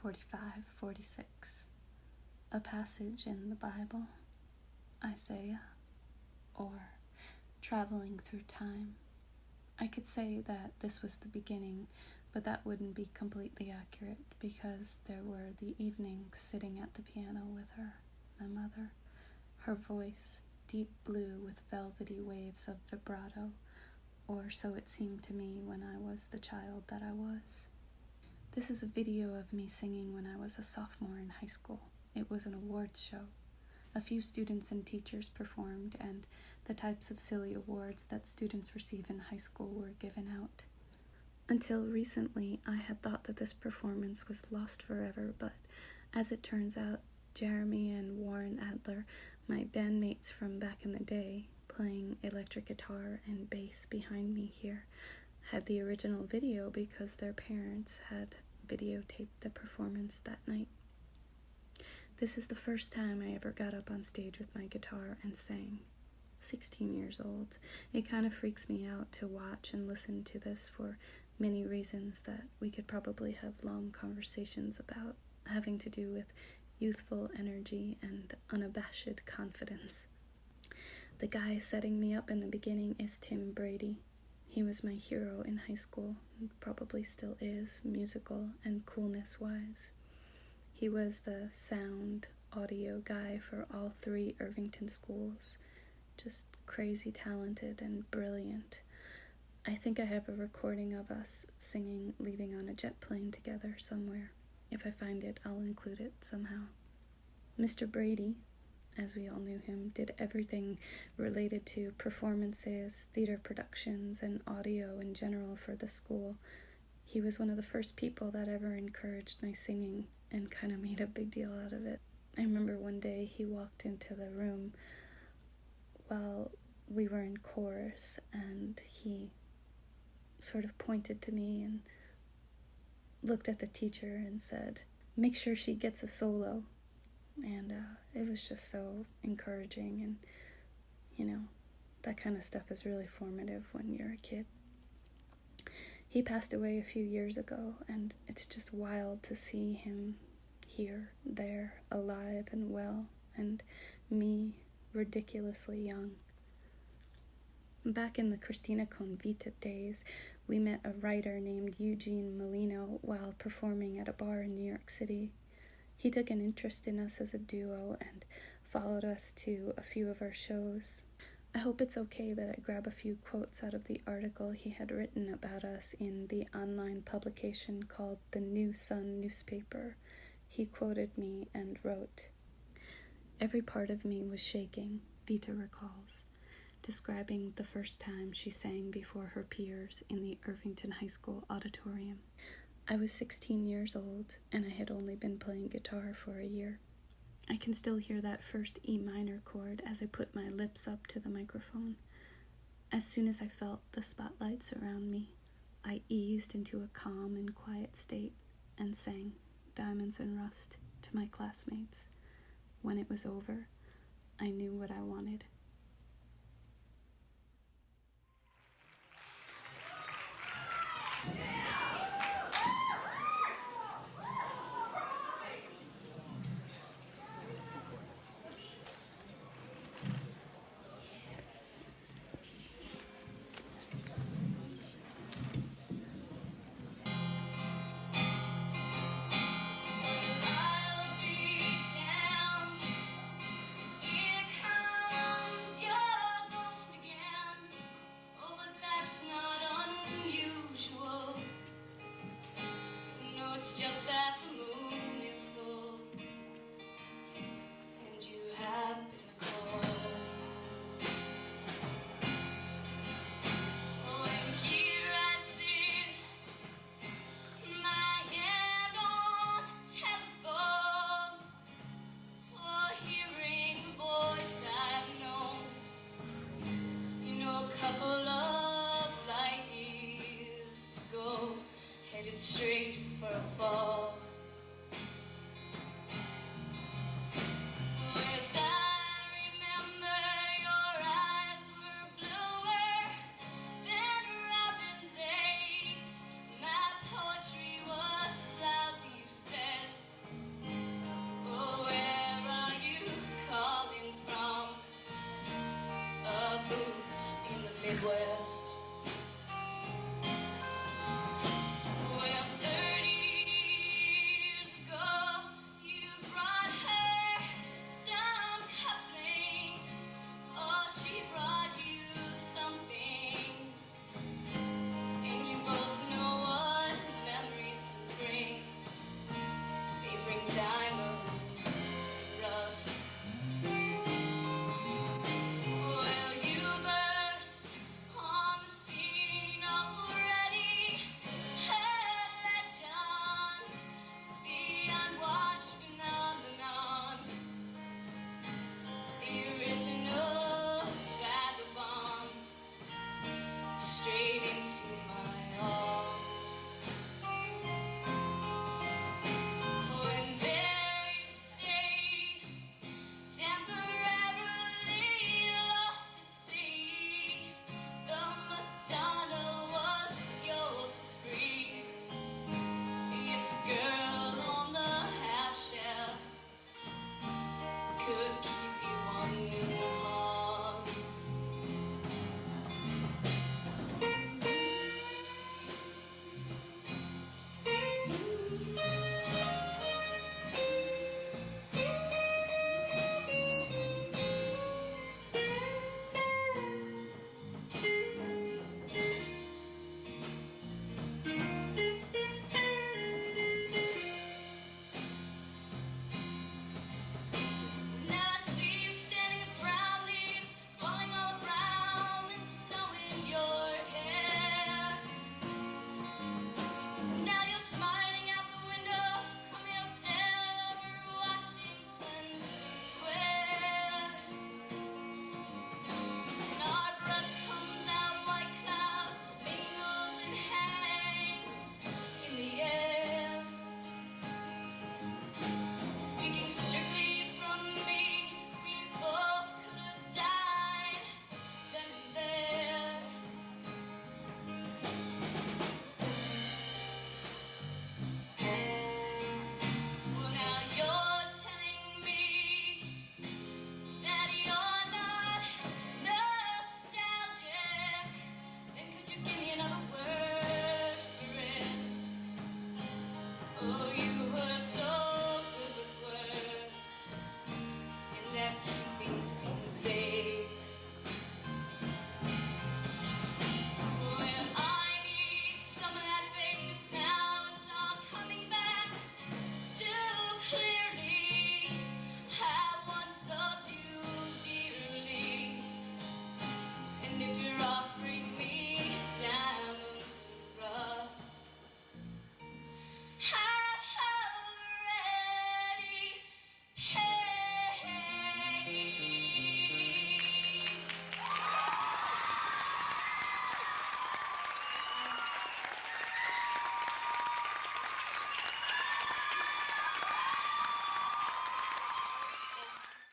45-46, a passage in the Bible, Isaiah, or traveling through time. I could say that this was the beginning, but that wouldn't be completely accurate because there were the evenings sitting at the piano with her, my mother, her voice deep blue with velvety waves of vibrato, or so it seemed to me when I was the child that I was. This is a video of me singing when I was a sophomore in high school. It was an awards show. A few students and teachers performed, and the types of silly awards that students receive in high school were given out. Until recently, I had thought that this performance was lost forever, but as it turns out, Jeremy and Warren Adler, my bandmates from back in the day, playing electric guitar and bass behind me here, had the original video because their parents had videotaped the performance that night. This is the first time I ever got up on stage with my guitar and sang. 16 years old. It kind of freaks me out to watch and listen to this for many reasons that we could probably have long conversations about, having to do with youthful energy and unabashed confidence. The guy setting me up in the beginning is Brady. He was my hero in high school, and probably still is, musical and coolness-wise. He was the sound, audio guy for all 3 Irvington schools. Just crazy talented and brilliant. I think I have a recording of us singing Leaving on a Jet Plane together somewhere. If I find it, I'll include it somehow. Mr. Brady, as we all knew him, did everything related to performances, theater productions, and audio in general for the school. He was one of the first people that ever encouraged my singing and kind of made a big deal out of it. I remember one day he walked into the room while we were in chorus, and he sort of pointed to me and looked at the teacher and said, "Make sure she gets a solo." And it was just so encouraging, and that kind of stuff is really formative when you're a kid. He passed away a few years ago, and it's just wild to see him here, there, alive and well, and me ridiculously young. Back in the Christina Convita days, we met a writer named Eugene Molino while performing at a bar in New York City. He took an interest in us as a duo and followed us to a few of our shows. I hope it's okay that I grab a few quotes out of the article he had written about us in the online publication called The New Sun newspaper. He quoted me and wrote, "Every part of me was shaking," Vita recalls, describing the first time she sang before her peers in the Irvington High School auditorium. I was 16 years old, and I had only been playing guitar for a year. I can still hear that first E minor chord as I put my lips up to the microphone. As soon as I felt the spotlight surround me, I eased into a calm and quiet state and sang Diamonds and Rust to my classmates. When it was over, I knew what I wanted. It's just that the